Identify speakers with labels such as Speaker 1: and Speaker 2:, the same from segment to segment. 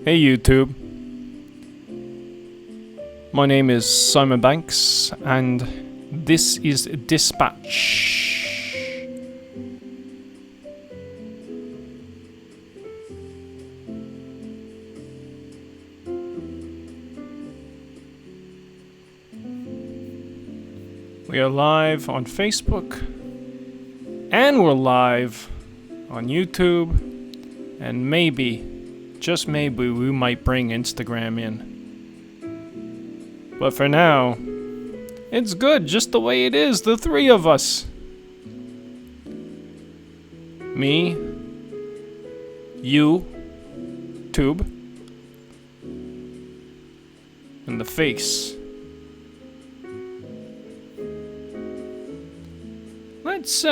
Speaker 1: Hey YouTube. My name is Simon Banks and this is Dispatch. We are live on Facebook and we're live on YouTube, and maybe, just maybe, we might bring Instagram in. But for now, it's good just the way it is, the three of us. Me, you, Tube, and the face. Let's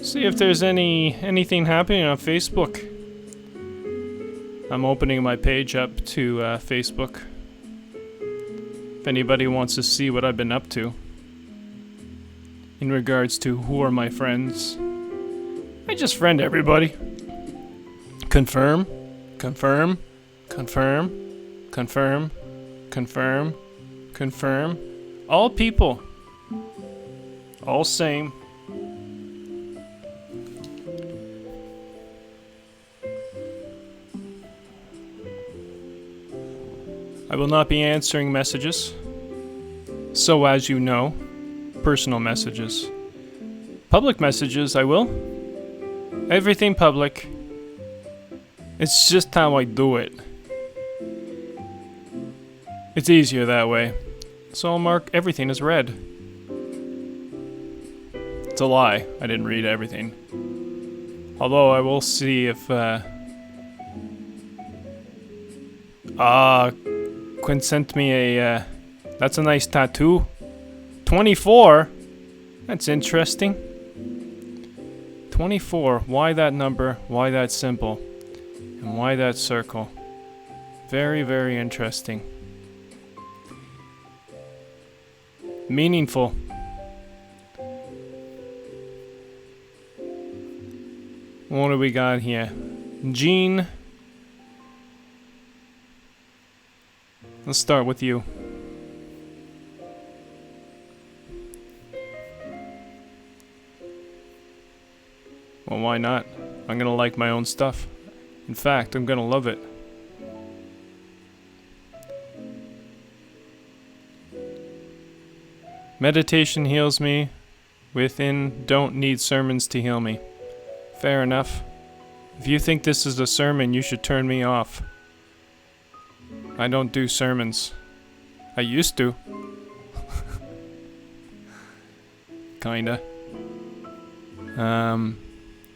Speaker 1: see if there's anything happening on Facebook. I'm opening my page up to Facebook. If anybody wants to see what I've been up to in regards to who are my friends. I just friend everybody. Confirm, confirm, confirm, confirm, confirm, confirm. All people. All same. I will not be answering messages. So as you know, personal messages. Public messages I will. Everything public. It's just how I do it. It's easier that way. So I'll mark everything as read. It's a lie. I didn't read everything. Although I will see if Quinn sent me a that's a nice tattoo. 24? That's interesting. 24. Why that number? Why that symbol? And why that circle? Very, very interesting. Meaningful. What do we got here? Gene. Let's start with you. Well, why not? I'm gonna like my own stuff. In fact, I'm gonna love it. Meditation heals me. Within, don't need sermons to heal me. Fair enough. If you think this is a sermon, you should turn me off. I don't do sermons. I used to. Kinda.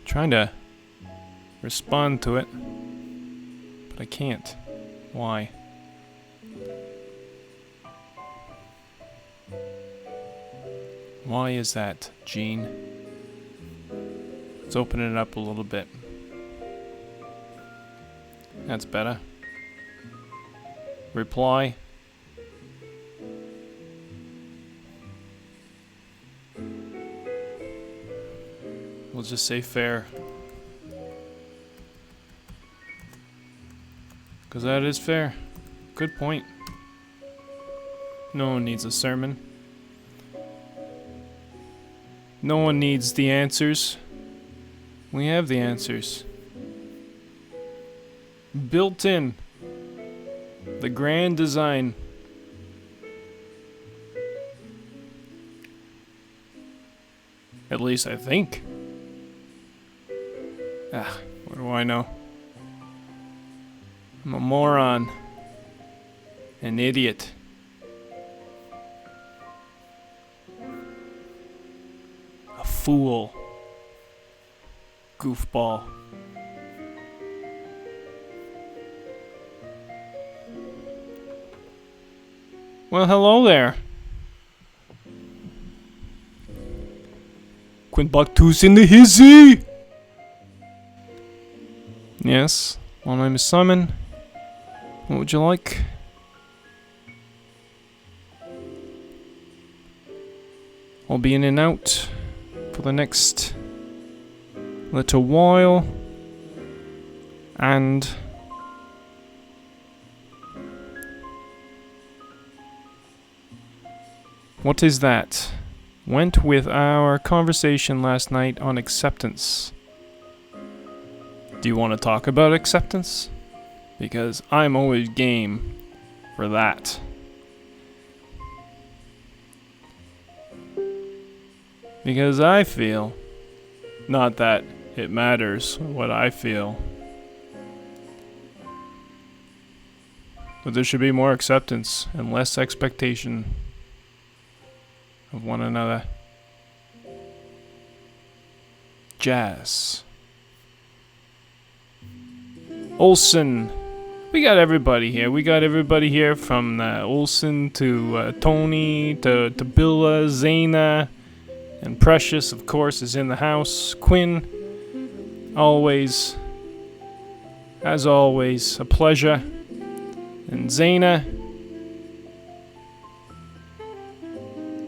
Speaker 1: Trying to respond to it, but I can't. Why? Why is that, Gene? Let's open it up a little bit. That's better. Reply. We'll just say fair. Because that is fair. Good point. No one needs a sermon. No one needs the answers. We have the answers. Built in. The grand design. At least I think. What do I know? I'm a moron. An idiot. A fool. Goofball. Well, hello there. Quinn Bucktoos in the hizzy! Yes, my name is Simon. What would you like? I'll be in and out for the next little while. And what is that? Went with our conversation last night on acceptance. Do you want to talk about acceptance? Because I'm always game for that. Because I feel, not that it matters what I feel, but there should be more acceptance and less expectation of one another. Jazz. Olsen. We got everybody here. We got everybody here from Olsen to Tony to Billa, Zaina, and Precious, of course, is in the house. Quinn, always, as always, a pleasure. And Zaina,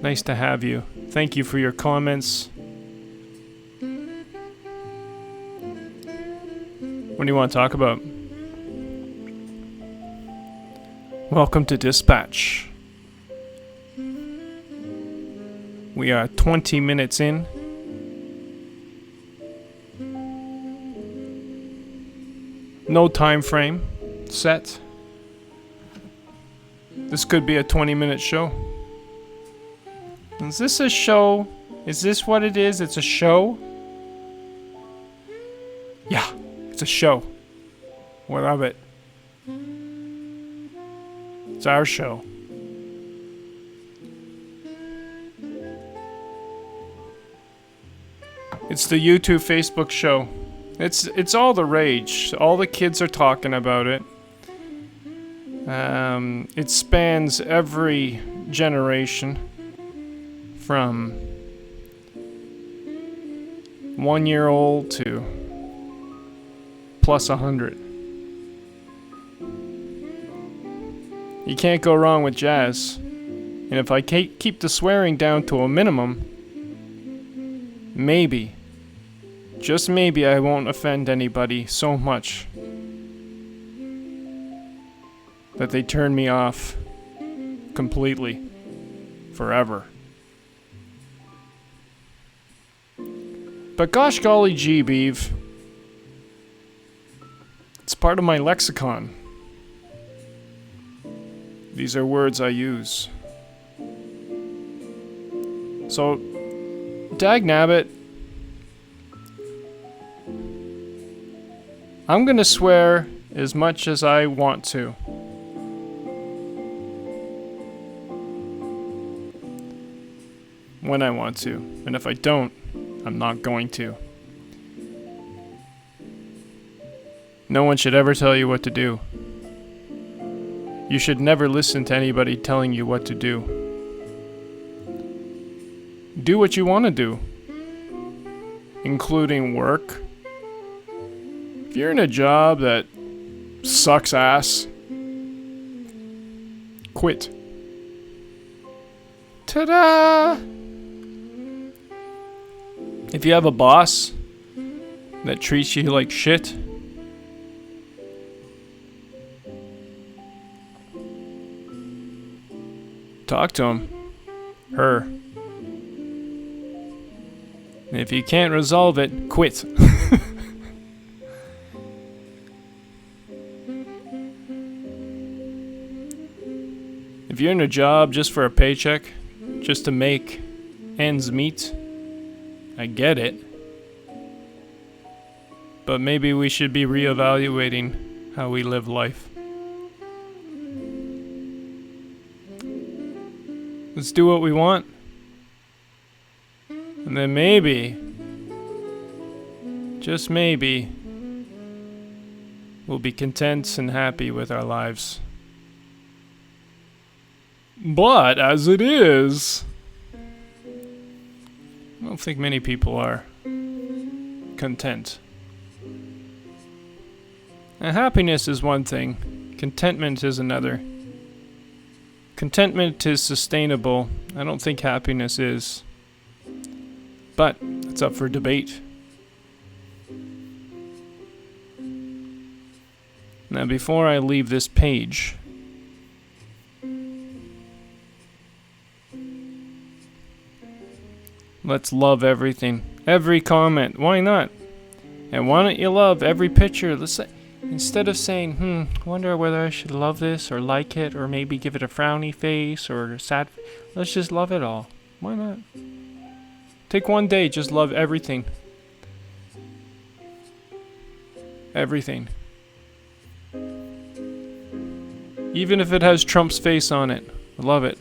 Speaker 1: nice to have you. Thank you for your comments. What do you want to talk about? Welcome to Dispatch. We are 20 minutes in. No time frame set. This could be a 20-minute show. Is this a show? Is this what it is? It's a show? Yeah, it's a show. We love it. It's our show. It's the YouTube Facebook show. It's all the rage. All the kids are talking about it. It spans every generation from 1-year-old to plus 100. You can't go wrong with jazz. And if I keep the swearing down to a minimum, maybe, just maybe, I won't offend anybody so much that they turn me off completely, forever. But gosh golly gee, Beeve, it's part of my lexicon. These are words I use. So, dagnabbit, I'm gonna swear as much as I want to. When I want to. And if I don't, I'm not going to. No one should ever tell you what to do. You should never listen to anybody telling you what to do. Do what you want to do, including work. If you're in a job that sucks ass, quit. Ta-da! If you have a boss that treats you like shit, talk to him. Her. And if you can't resolve it, quit. If you're in a job just for a paycheck, just to make ends meet, I get it. But maybe we should be reevaluating how we live life. Let's do what we want. And then maybe, just maybe, we'll be content and happy with our lives. But as it is, I don't think many people are content. And happiness is one thing, contentment is another. Contentment is sustainable. I don't think happiness is. But it's up for debate. Now, before I leave this page, let's love everything. Every comment. Why not? And why don't you love every picture? Let's say, instead of saying, wonder whether I should love this or like it or maybe give it a frowny face or a sad, let's just love it all. Why not? Take one day, just love everything. Everything. Even if it has Trump's face on it. Love it.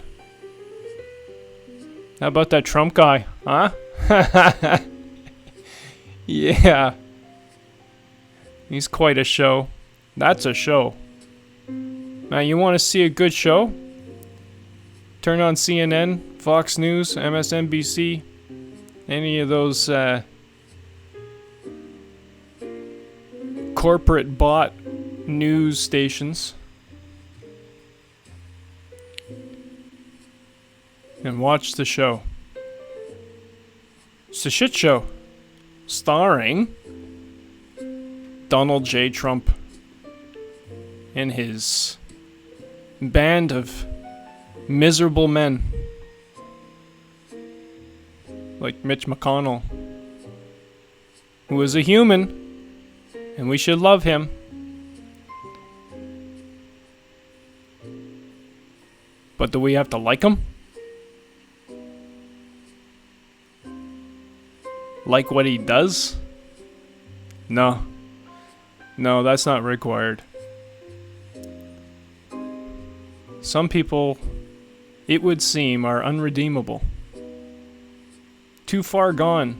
Speaker 1: How about that Trump guy, huh? Yeah. He's quite a show. That's a show. Now, you want to see a good show? Turn on CNN, Fox News, MSNBC, any of those corporate bought news stations. And watch the show. It's a shit show. Starring Donald J. Trump and his band of miserable men. Like Mitch McConnell, who is a human, and we should love him. But do we have to like him? Like what he does? No. No, that's not required. Some people, it would seem, are unredeemable. Too far gone.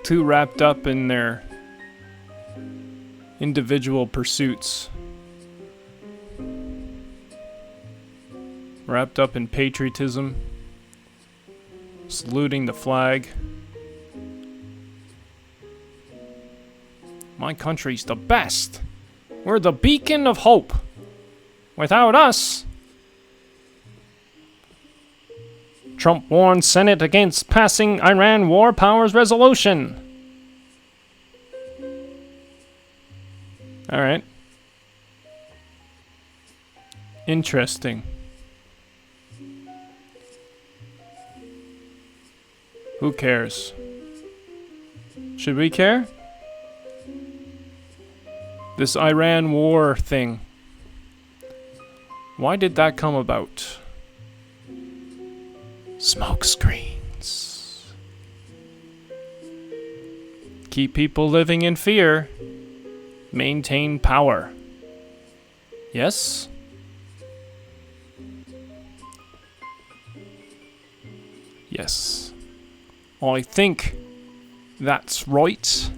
Speaker 1: Too wrapped up in their individual pursuits. Wrapped up in patriotism. Saluting the flag. My country's the best. We're the beacon of hope. Without us... Trump warns Senate against passing Iran War Powers Resolution. Alright. Interesting. Who cares? Should we care? This Iran war thing. Why did that come about? Smoke screens. Keep people living in fear. Maintain power. Yes? Yes. I think that's right.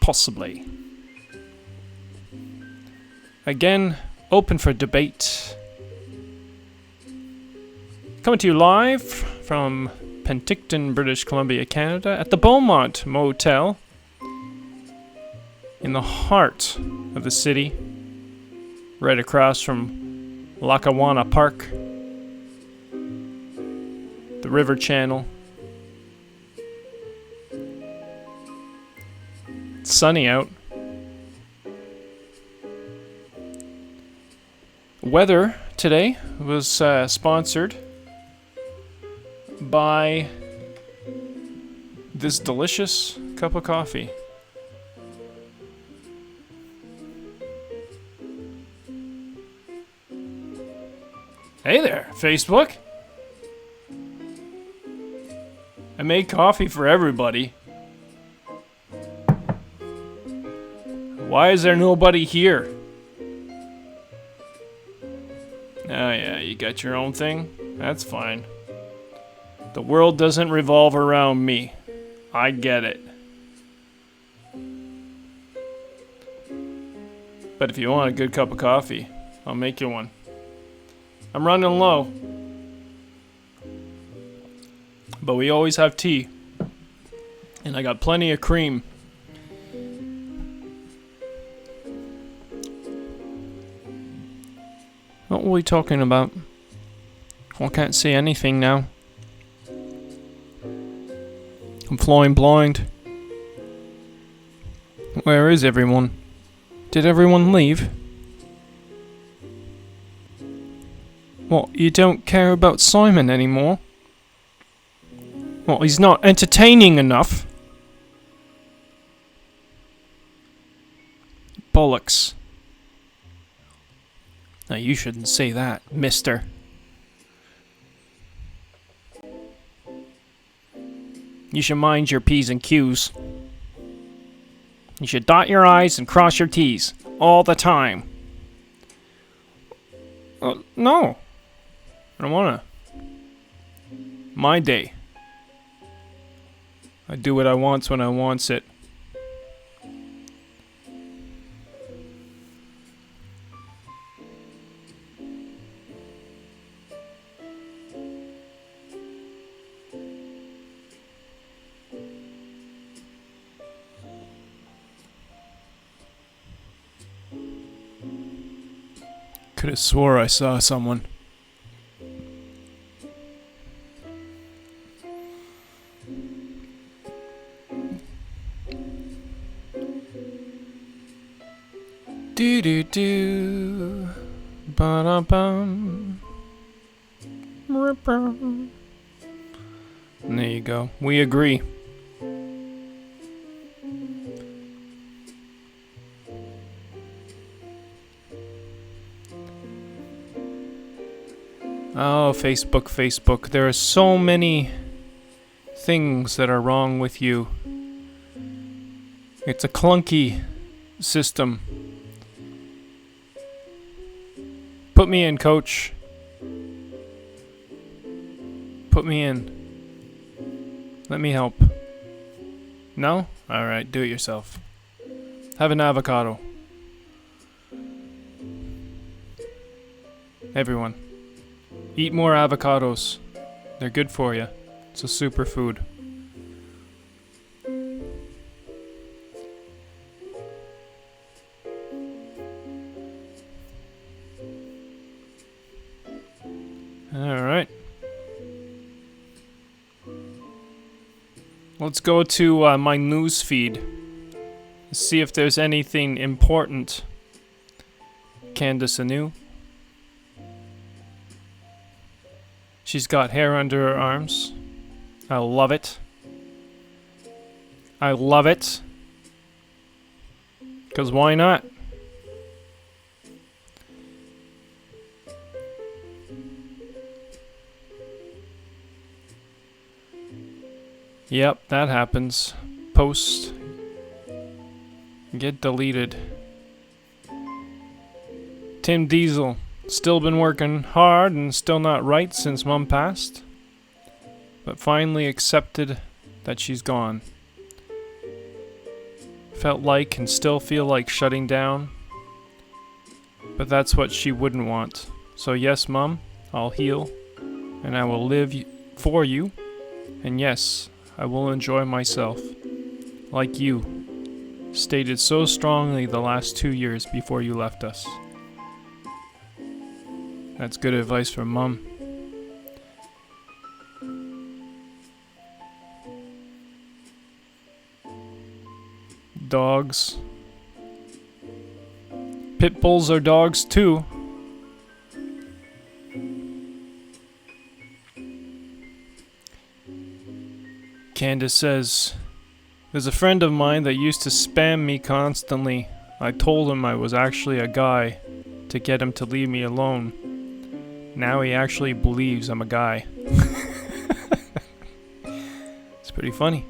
Speaker 1: Possibly. Again, open for debate. Coming to you live from Penticton, British Columbia, Canada, at the Beaumont Motel in the heart of the city, right across from Lackawanna Park, the River Channel. It's sunny out. Weather today was sponsored by this delicious cup of coffee. Hey there, Facebook. I made coffee for everybody. Why is there nobody here? Oh yeah, you got your own thing? That's fine. The world doesn't revolve around me. I get it. But if you want a good cup of coffee, I'll make you one. I'm running low. But we always have tea. And I got plenty of cream. What were we talking about? I can't see anything now. I'm flying blind. Where is everyone? Did everyone leave? What, you don't care about Simon anymore? Well, he's not entertaining enough. Bollocks. Now you shouldn't say that, mister. You should mind your P's and Q's. You should dot your I's and cross your T's all the time. No. I don't wanna. My day. I do what I wants when I wants it. Could have swore I saw someone. Do do do, ba da bum. There you go. We agree. Oh, Facebook, Facebook. There are so many things that are wrong with you. It's a clunky system. Put me in, coach. Put me in. Let me help. No? Alright, do it yourself. Have an avocado. Everyone. Eat more avocados. They're good for you. It's a superfood. Alright. Let's go to my news feed. See if there's anything important. Candace Anu. She's got hair under her arms. I love it. I love it. 'Cause why not? Yep, that happens. Post. Get deleted. Tim Diesel. Still been working hard and still not right since Mum passed. But finally accepted that she's gone. Felt like and still feel like shutting down. But that's what she wouldn't want. So yes, Mum, I'll heal. And I will live for you. And yes, I will enjoy myself. Like you stated so strongly the last 2 years before you left us. That's good advice from Mum. Dogs. Pit bulls are dogs too. Candace says, there's a friend of mine that used to spam me constantly. I told him I was actually a guy to get him to leave me alone. Now he actually believes I'm a guy. It's pretty funny.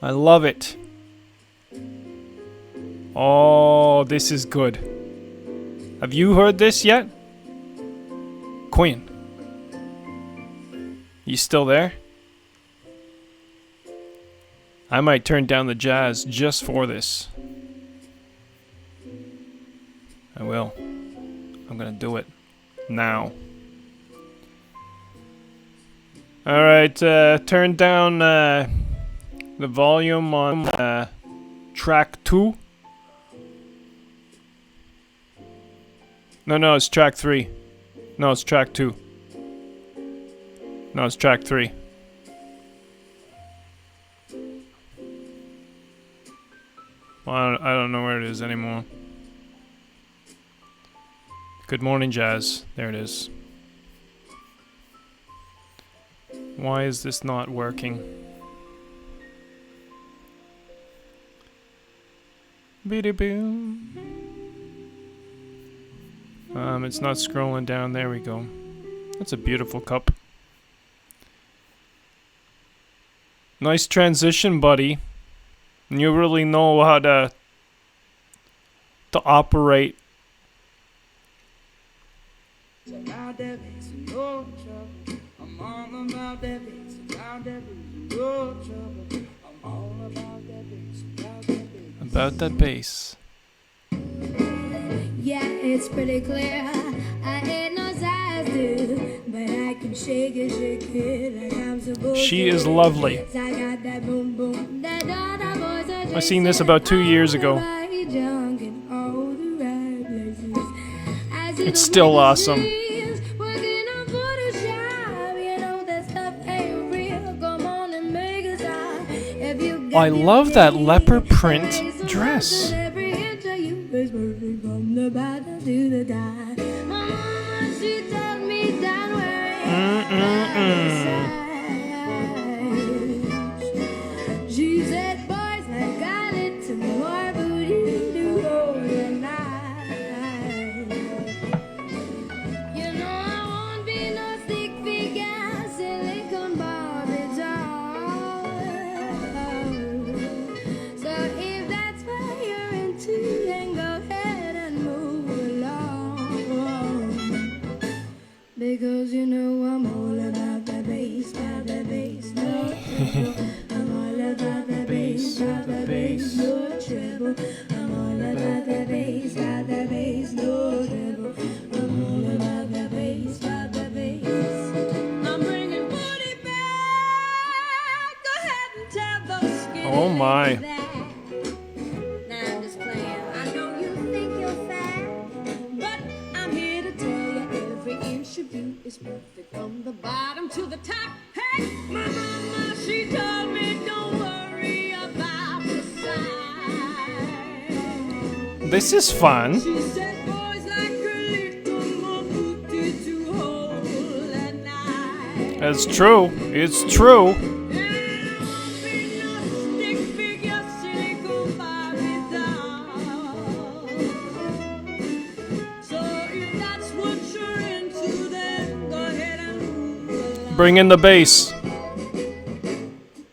Speaker 1: I love it. Oh, this is good. Have you heard this yet? Queen. You still there? I might turn down the jazz just for this. I will. I'm gonna do it. Now. Alright, turn down the volume on track 2. No, it's track 3. No, it's track 2. No, it's track 3. Well, I don't know where it is anymore. Good morning, Jazz. There it is. Why is this not working? Biddy-boom. It's not scrolling down. There we go. That's a beautiful cup. Nice transition, buddy. You really know how to operate.
Speaker 2: About that bass, no trouble. I'm all about that bass. About that bass, no trouble. I'm all about that bass. About that bass.
Speaker 1: About that bass.
Speaker 3: Yeah, it's pretty clear. I ain't no size two, but I can shake it like I'm supposed to.
Speaker 1: She is lovely.
Speaker 3: I got that boom boom, that other boys are
Speaker 1: I seen this about 2 years ago. It's still awesome. I love that leopard print dress.
Speaker 3: She said, boys, I got it to more booty to hold the night. You know I won't be no stick figure, silicone Barbie doll. So if that's what you're into, then go ahead and move along. Because you know I'm all about the bass, no trouble. I'm all about the bass, no trouble. I'm all about the bass, no trouble. I'm all about the bass, I'm bringing booty back. Go ahead and tell those skinny
Speaker 1: Oh my.
Speaker 3: ladies that. Now I'm just playing. I know you think you're fat, but I'm here to tell you every inch of you is perfect from the bottom to the top. Hey, my mama, she told me don't worry about the size.
Speaker 1: This is fun.
Speaker 3: She said boys like a little more booty to hold at night.
Speaker 1: It's true. It's true.
Speaker 3: And I won't be no stick figure, silicone Barbie doll. So if that's what you're into, then go ahead and move along.
Speaker 1: Bring in the bass.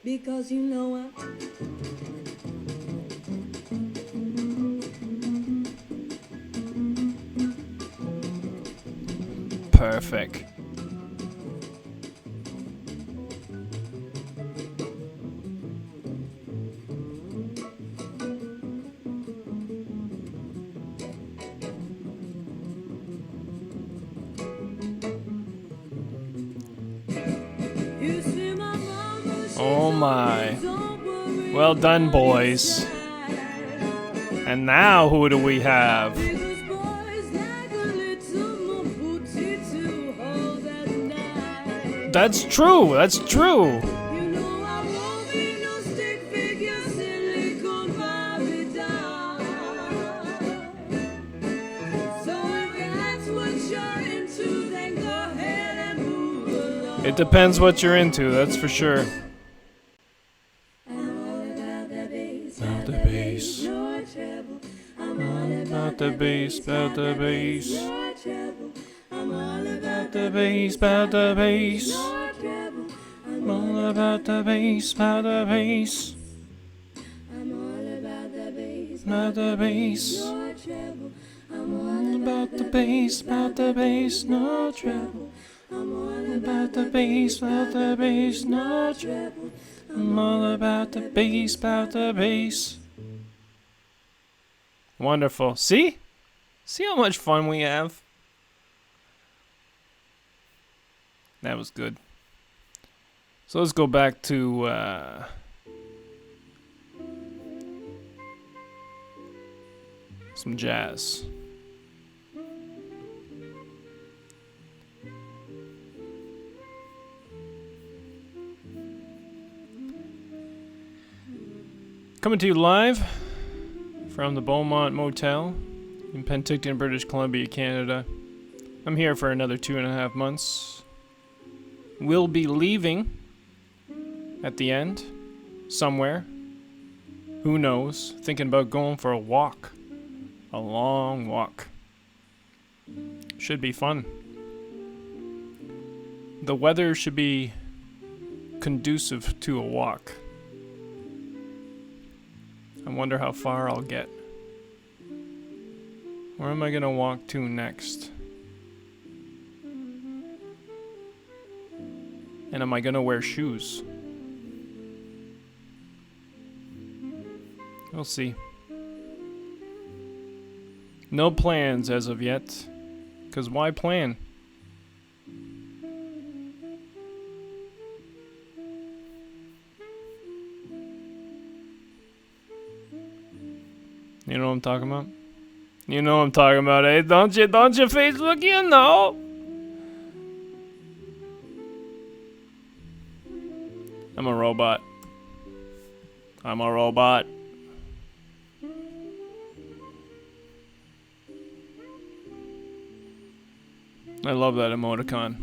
Speaker 3: Because you know what?
Speaker 1: Perfect.
Speaker 3: You see my mama, she's
Speaker 1: Oh my.
Speaker 3: don't worry
Speaker 1: Well done, boys. And now who do we have?
Speaker 3: because boys like a little more booty to hold at night.
Speaker 1: That's true. That's true.
Speaker 3: You know I won't be no stick figure, silicone Barbie doll. So if that's what you're into, then go ahead and move along.
Speaker 1: It depends what you're into, that's for sure.
Speaker 3: I'm all about the bass,
Speaker 1: About the bass.
Speaker 3: no trouble. I'm all
Speaker 1: About the bass, about the bass.
Speaker 3: no trouble. I'm all about
Speaker 1: About the bass, about the bass.
Speaker 3: no trouble. I'm
Speaker 1: All about the bass, about the bass.
Speaker 3: all about the bass,
Speaker 1: About the bass.
Speaker 3: no trouble. I'm
Speaker 1: All about the bass, about the bass, no trouble.
Speaker 3: all
Speaker 1: About the bass, about the bass, no trouble. I'm all about the bass, about the bass. Wonderful. See? See how much fun we have? That was good. So let's go back to some jazz. Coming to you live from the Beaumont Motel in Penticton, British Columbia, Canada. I'm here for another 2.5 months. We'll be leaving at the end, somewhere. Who knows? Thinking about going for a walk. A long walk. Should be fun. The weather should be conducive to a walk. I wonder how far I'll get. Where am I gonna walk to next? And am I gonna wear shoes? We'll see. No plans as of yet. 'Cause why plan? You know what I'm talking about? You know what I'm talking about, eh? Don't you, Facebook, you know? I'm a robot. I'm a robot. I love that emoticon.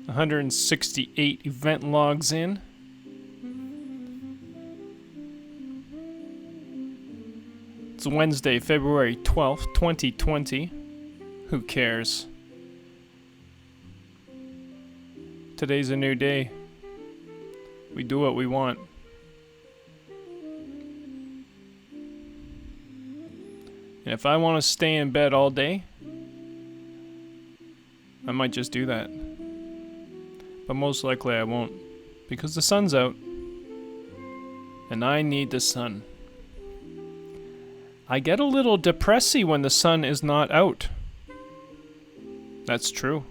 Speaker 1: 168 event logs in. It's Wednesday, February 12th, 2020. Who cares? Today's a new day. We do what we want. And if I want to stay in bed all day, I might just do that. But most likely I won't. Because the sun's out. And I need the sun. I get a little depressy when the sun is not out. That's true.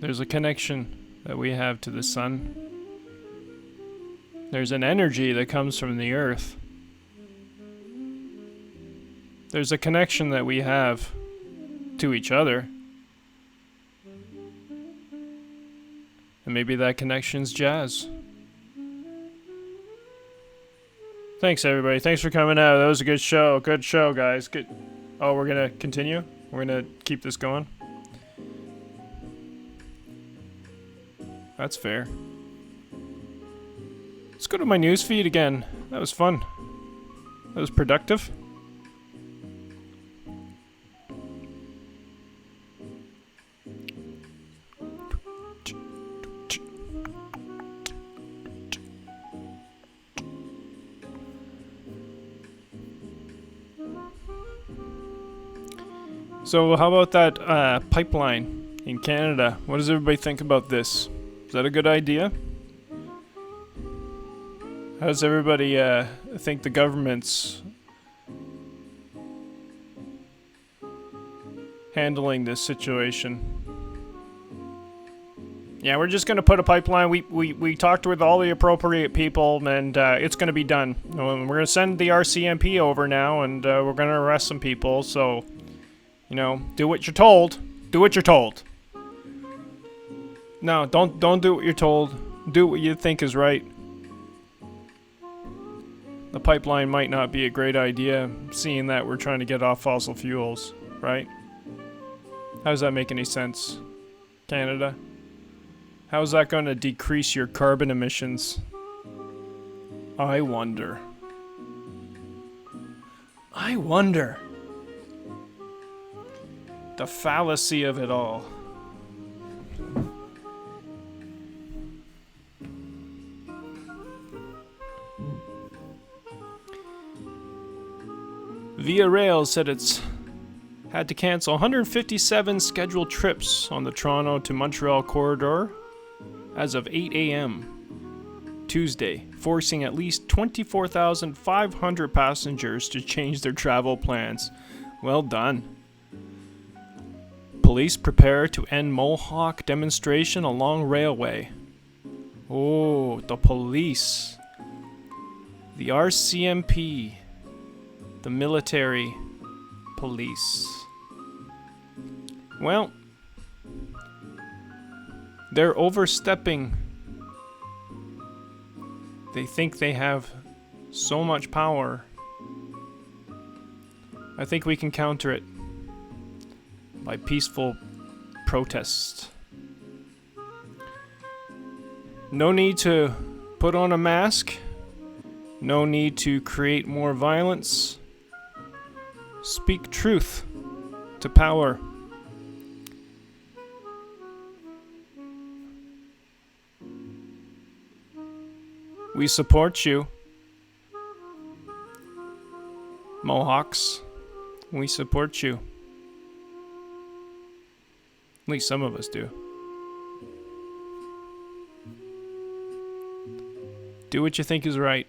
Speaker 1: There's a connection that we have to the sun. There's an energy that comes from the earth. There's a connection that we have to each other. And maybe that connection's jazz. Thanks, everybody. Thanks for coming out. That was a good show. Good show, guys. Good. Oh, we're gonna continue? We're gonna keep this going? That's fair. Let's go to my newsfeed again. That was fun. That was productive. So how about that pipeline in Canada? What does everybody think about this? Is that a good idea? How does everybody think the government's handling this situation? Yeah, we're just gonna put a pipeline. We talked with all the appropriate people, and it's gonna be done. We're gonna send the RCMP over now, and we're gonna arrest some people. So, you know, do what you're told. Do what you're told. No, don't do what you're told. Do what you think is right. The pipeline might not be a great idea, seeing that we're trying to get off fossil fuels, right? How does that make any sense, Canada? How is that going to decrease your carbon emissions? I wonder. I wonder. The fallacy of it all. Via Rail said it's had to cancel 157 scheduled trips on the Toronto to Montreal corridor as of 8 a.m. Tuesday, forcing at least 24,500 passengers to change their travel plans. Well done. Police prepare to end Mohawk demonstration along railway. Oh, the police. The RCMP. The military police. Well, they're overstepping. They think they have so much power. I think we can counter it by peaceful protest. No need to put on a mask. No need to create more violence. Speak truth to power. We support you, Mohawks. We support you. At least some of us do. Do what you think is right.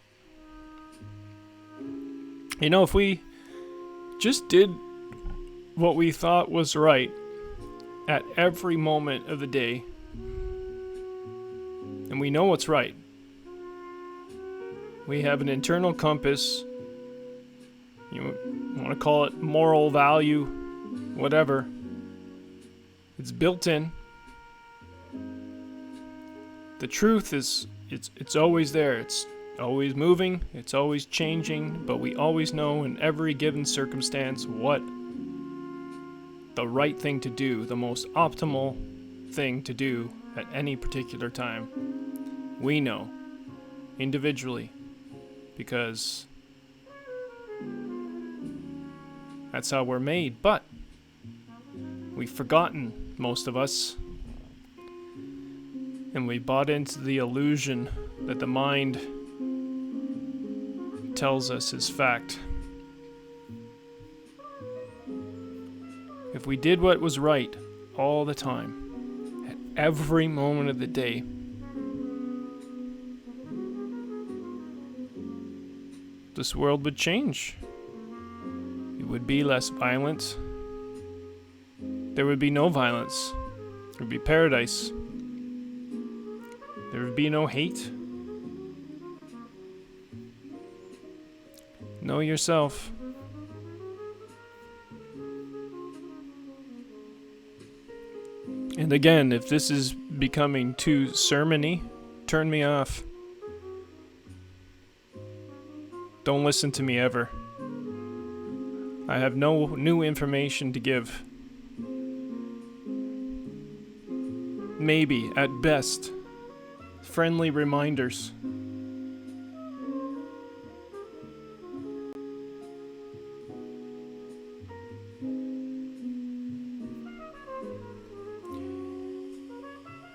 Speaker 1: You know, if we just did what we thought was right at every moment of the day, and we know what's right, we have an internal compass. You want to call it moral value, whatever. It's built in. The truth is, it's always there. It's always moving. It's always changing. But we always know in every given circumstance what the right thing to do, the most optimal thing to do at any particular time. We know individually. Because that's how we're made. But we've forgotten, most of us, and we bought into the illusion that the mind tells us is fact. If we did what was right all the time, at every moment of the day, this world would change. It would be less violent. There would be no violence. There would be paradise. There would be no hate. Know yourself. And again, if this is becoming too sermon-y, turn me off. Don't listen to me ever. I have no new information to give. Maybe, at best, friendly reminders.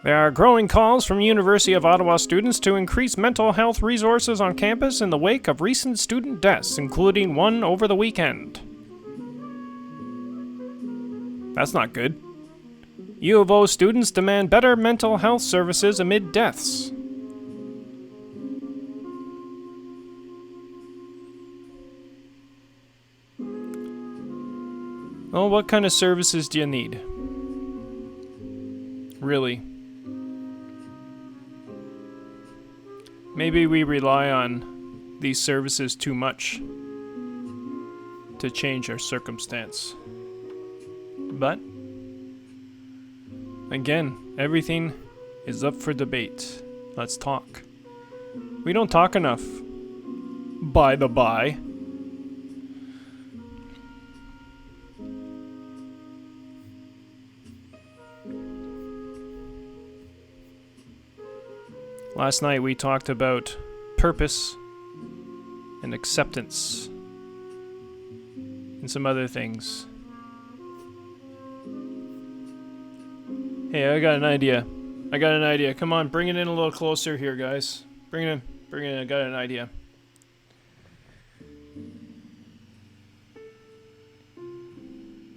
Speaker 1: There are growing calls from University of Ottawa students to increase mental health resources on campus in the wake of recent student deaths, including one over the weekend. That's not good. U of O students demand better mental health services amid deaths. Well, what kind of services do you need? Really? Maybe we rely on these services too much to change our circumstance. But, again, everything is up for debate. Let's talk. We don't talk enough. By the by. Last night we talked about purpose and acceptance and some other things. Hey, I got an idea. Come on, bring it in a little closer here, guys. Bring it in. I got an idea.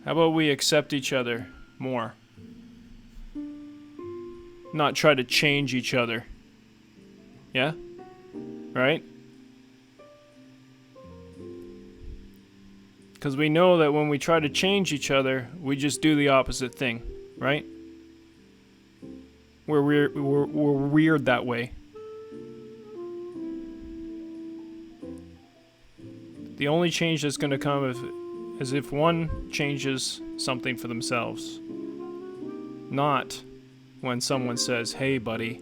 Speaker 1: How about we accept each other more? Not try to change each other. Yeah? Right? Because we know that when we try to change each other, we just do the opposite thing, right? We're weird that way. The only change that's going to come is if one changes something for themselves. Not when someone says, "Hey, buddy,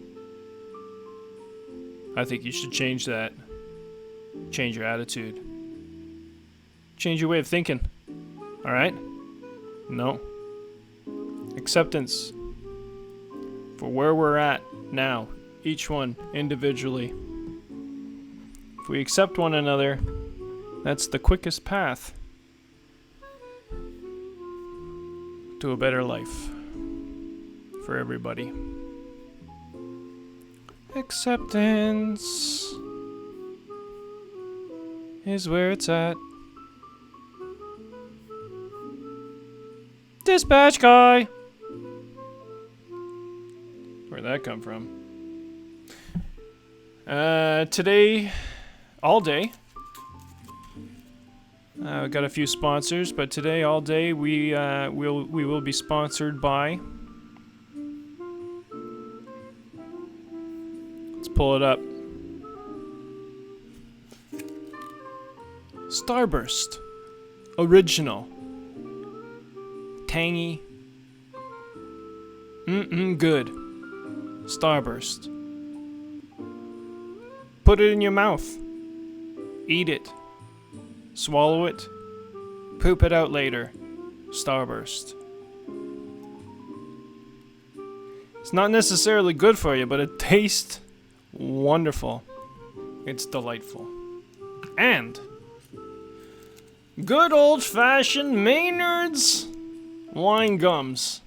Speaker 1: I think you should change that." change your attitude. Change your way of thinking. Alright? No. Acceptance for where we're at now, each one individually. If we accept one another, that's the quickest path to a better life for everybody. Acceptance is where it's at. Dispatch guy! Where'd that come from? Today, all day, we got a few sponsors, but today, all day, we will be sponsored by. Let's pull it up. Starburst, original, tangy, good. Starburst. Put it in your mouth. Eat it. Swallow it. Poop it out later. Starburst. It's not necessarily good for you, but it tastes wonderful. It's delightful. And good old-fashioned Maynard's wine gums.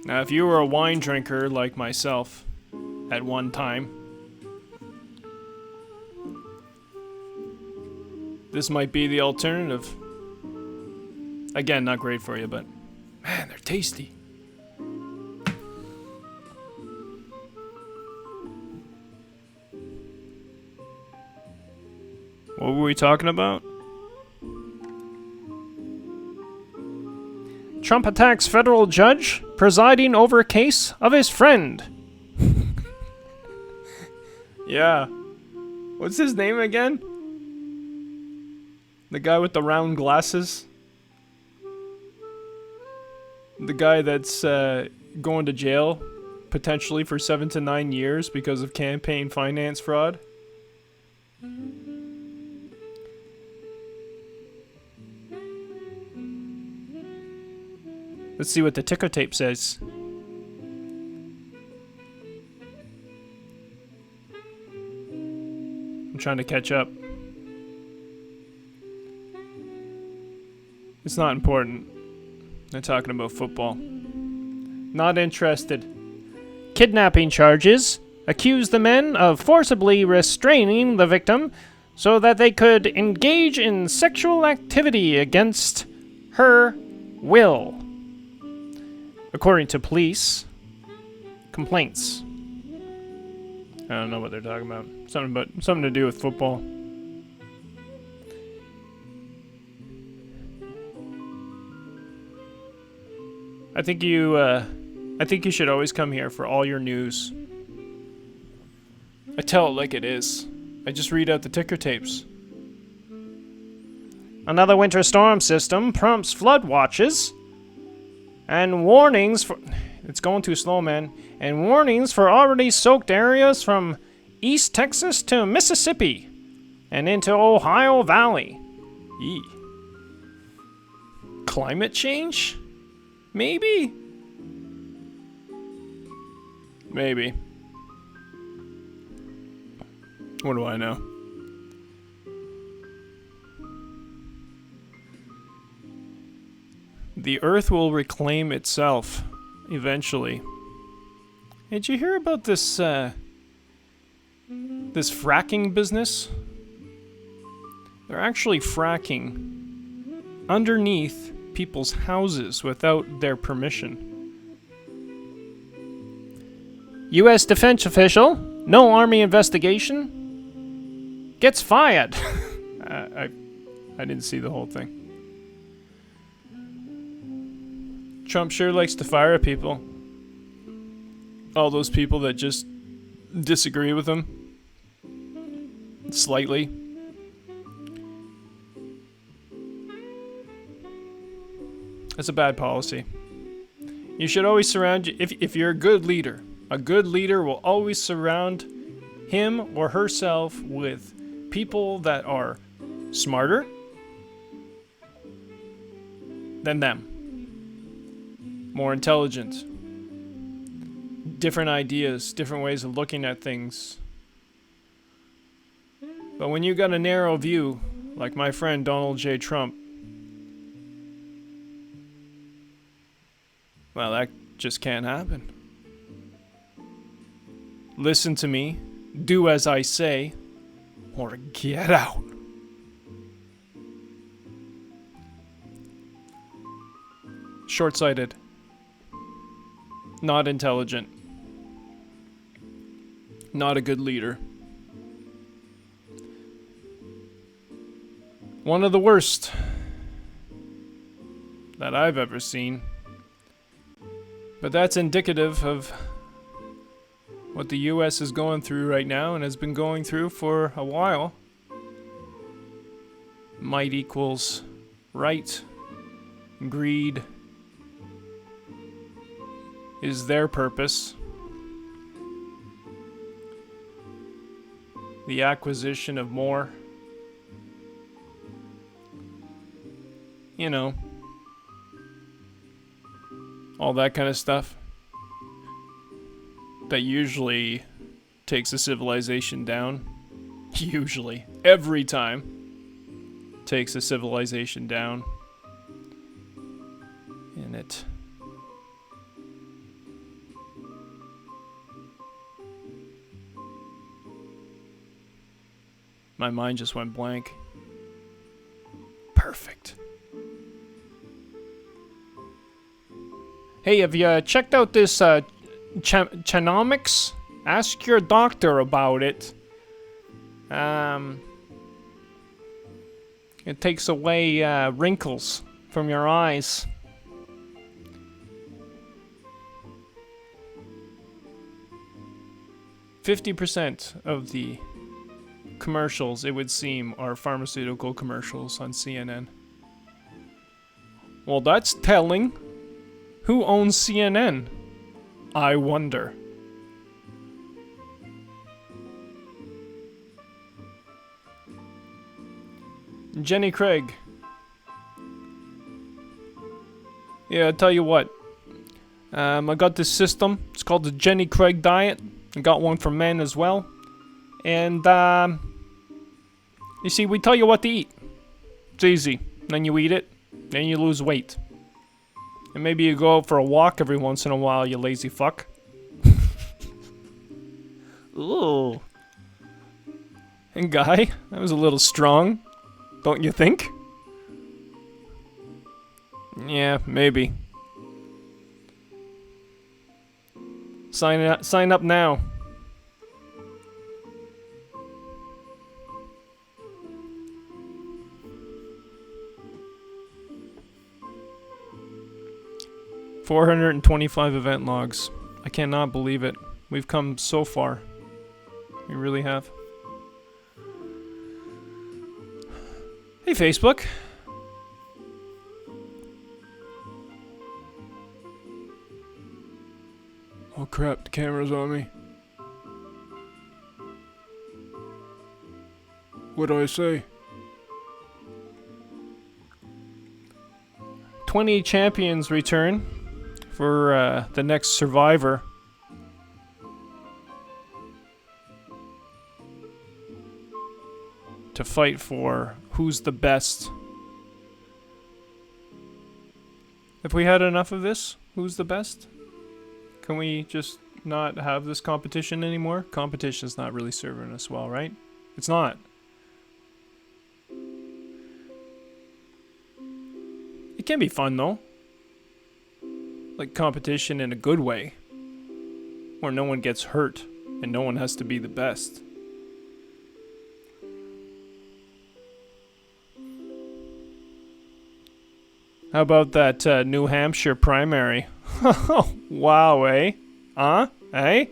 Speaker 1: Now, if you were a wine drinker like myself at one time, this might be the alternative. Again, not great for you, but man, they're tasty. What were we talking about? Trump attacks federal judge presiding over case of his friend. Yeah. What's his name again? The guy with the round glasses? The guy that's going to jail potentially for 7 to 9 years because of campaign finance fraud? Let's see what the ticker tape says. I'm trying to catch up. It's not important. They're talking about football. Not interested. Kidnapping charges accuse the men of forcibly restraining the victim so that they could engage in sexual activity against her will. According to police complaints. I don't know what they're talking about. Something to do with football. I think you should always come here for all your news. I tell it like it is. I just read out the ticker tapes. Another winter storm system prompts flood watches and warnings for... It's going too slow, man. And warnings for already soaked areas from East Texas to Mississippi and into Ohio Valley. Yee. Climate change? Maybe? Maybe. What do I know? The Earth will reclaim itself eventually. Did you hear about this this fracking business? They're actually fracking underneath people's houses without their permission. U.S. defense official, no army investigation, gets fired. I didn't see the whole thing. Trump sure likes to fire people. All those people that just disagree with him. Slightly. That's a bad policy. You should always surround you, if you're a good leader, A good leader will always surround him or herself with people that are smarter than them, more intelligent, different ideas, different ways of looking at things. But when you got a narrow view, like my friend Donald J. Trump, well, that just can't happen. Listen to me, do as I say, or get out. Short-sighted. Not intelligent. Not a good leader. One of the worst that I've ever seen. But that's indicative of what the US is going through right now and has been going through for a while. Might equals right. Greed is their purpose. The acquisition of more. You know, all that kind of stuff that usually takes a civilization down. Usually. Every time takes a civilization down. And it my mind just went blank. Perfect. Hey, have you checked out this Chanomics? Ask your doctor about it. It takes away wrinkles from your eyes. %50 of the commercials, it would seem, are pharmaceutical commercials on CNN. Well, that's telling. Who owns CNN? I wonder. Jenny Craig. Yeah, I'll tell you what. I got this system. It's called the Jenny Craig diet. I got one for men as well. And, you see, we tell you what to eat. It's easy. Then you eat it. Then you lose weight. And maybe you go out for a walk every once in a while, you lazy fuck. Ooh. And Guy, that was a little strong. Don't you think? Yeah, maybe. Sign up now. $425 event logs. I cannot believe it. We've come so far. We really have. Hey, Facebook. Oh crap, the camera's on me. What do I say? 20 champions return for the next Survivor. To fight for who's the best. Have we had enough of this? Who's the best? Can we just not have this competition anymore? Competition's not really serving us well, right? It's not. It can be fun though. Like competition in a good way. Where no one gets hurt and no one has to be the best. How about that New Hampshire primary? Wow, eh? Huh? Eh?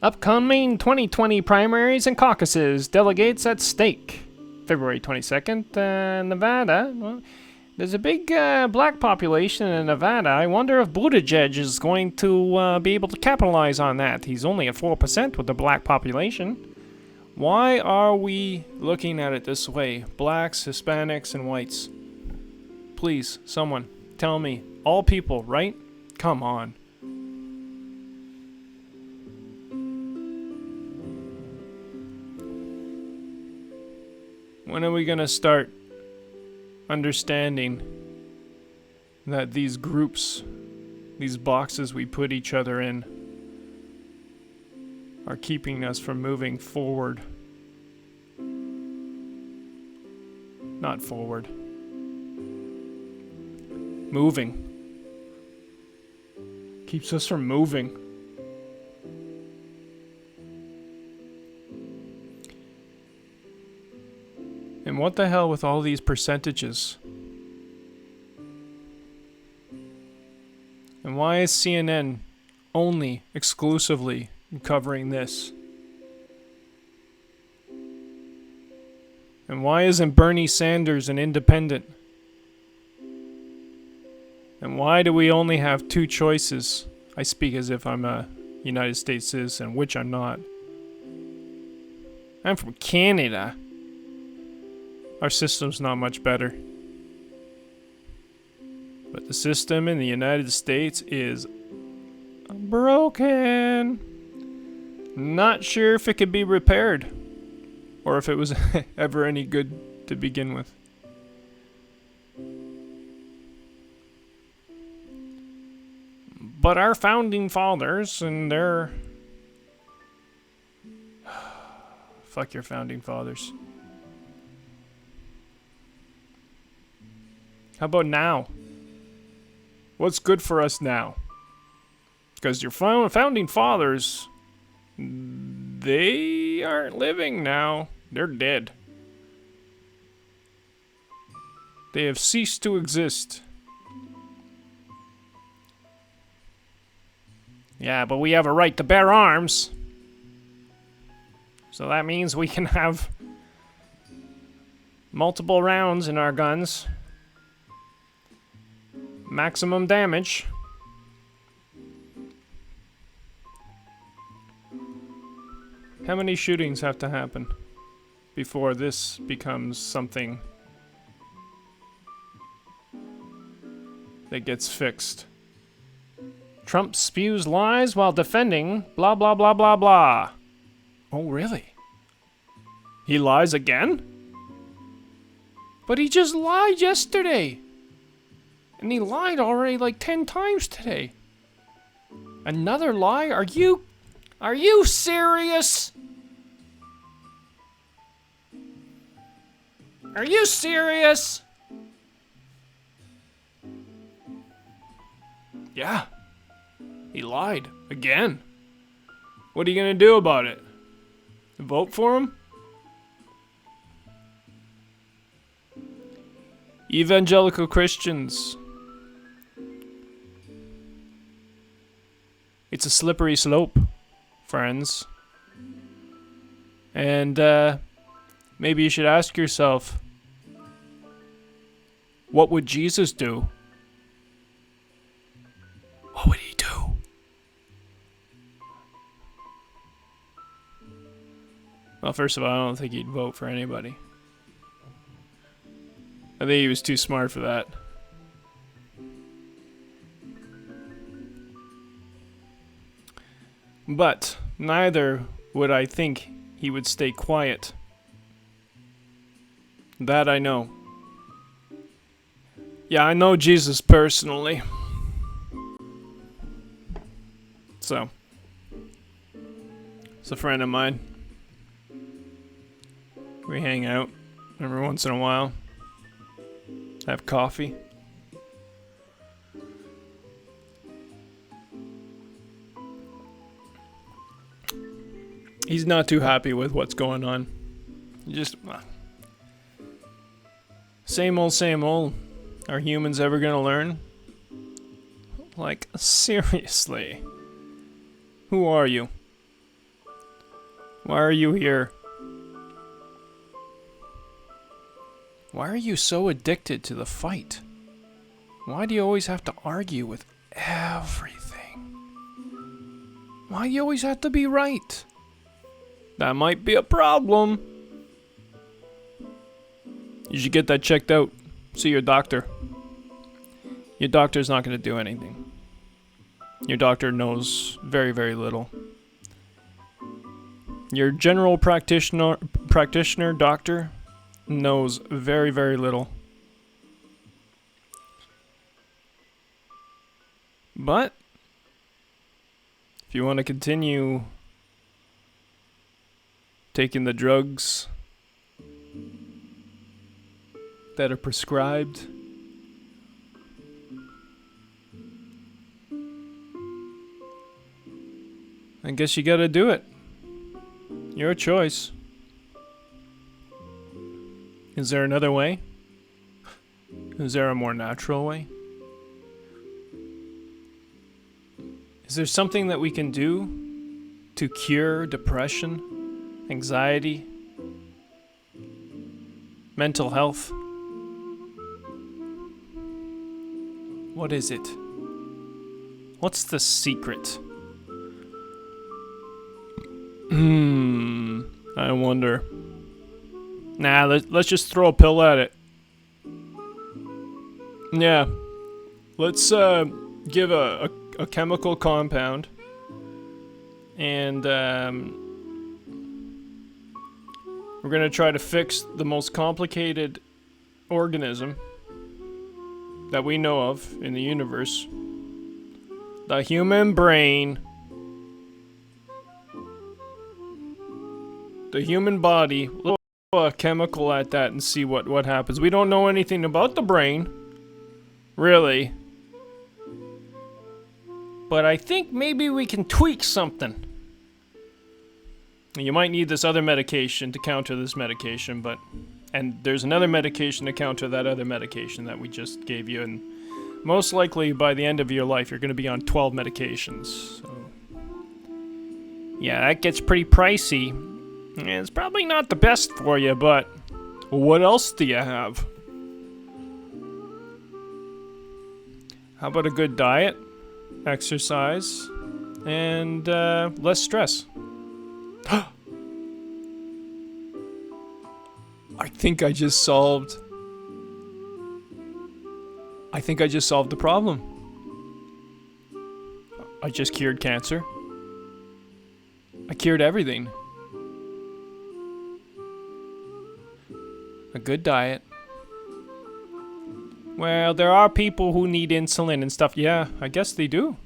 Speaker 1: Upcoming 2020 primaries and caucuses. Delegates at stake. February 22nd, Nevada. Well, there's a big black population in Nevada. I wonder if Buttigieg is going to be able to capitalize on that. He's only at 4% with the black population. Why are we looking at it this way? Blacks, Hispanics, and whites. Please, someone, tell me. All people, right? Come on. When are we gonna start understanding that these groups, these boxes we put each other in, are keeping us from moving forward? Not forward. Moving. Keeps us from moving. And what the hell with all these percentages? And why is CNN only exclusively covering this? And why isn't Bernie Sanders an independent? And why do we only have two choices? I speak as if I'm a United States citizen, which I'm not. I'm from Canada. Our system's not much better. But the system in the United States is broken. Not sure if it could be repaired. Or if it was ever any good to begin with. But our founding fathers and their... Fuck your founding fathers. How about now? What's good for us now? Because your founding fathers, they aren't living now. They're dead. They have ceased to exist. Yeah, but we have a right to bear arms. So that means we can have multiple rounds in our guns. Maximum damage. How many shootings have to happen before this becomes something that gets fixed? Trump spews lies while defending blah blah blah blah blah. Oh, really? He lies again? But he just lied yesterday. And he lied already like 10 times today. Another lie? Are you serious? Are you serious? Yeah. He lied. Again. What are you gonna do about it? Vote for him? Evangelical Christians. It's a slippery slope, friends. And maybe you should ask yourself, what would Jesus do? What would he do? Well, first of all, I don't think he'd vote for anybody. I think he was too smart for that. But neither would I think he would stay quiet. That I know. Yeah, I know Jesus personally. So, it's a friend of mine. We hang out every once in a while. Have coffee. He's not too happy with what's going on. Just same old, same old. Are humans ever gonna learn? Like, seriously. Who are you? Why are you here? Why are you so addicted to the fight? Why do you always have to argue with everything? Why do you always have to be right? That might be a problem. You should get that checked out. See your doctor. Your doctor's not going to do anything. Your doctor knows very, very little. Your general practitioner doctor knows very, very little. But if you want to continue taking the drugs that are prescribed, I guess you gotta do it. Your choice. Is there another way? Is there a more natural way? Is there something that we can do to cure depression, anxiety, mental health? What is it? What's the secret? I wonder. Nah, let's just throw a pill at it. Yeah. Let's give a chemical compound and we're gonna try to fix the most complicated organism that we know of in the universe. The human brain. The human body. We'll throw a chemical at that and see what happens. We don't know anything about the brain. Really. But I think maybe we can tweak something. You might need this other medication to counter this medication, but... And there's another medication to counter that other medication that we just gave you, and most likely by the end of your life you're going to be on 12 medications. So yeah, that gets pretty pricey. It's probably not the best for you, but what else do you have? How about a good diet, exercise, and less stress? I think I just solved the problem. I just cured cancer. I cured everything. A good diet. Well, there are people who need insulin and stuff. Yeah, I guess they do.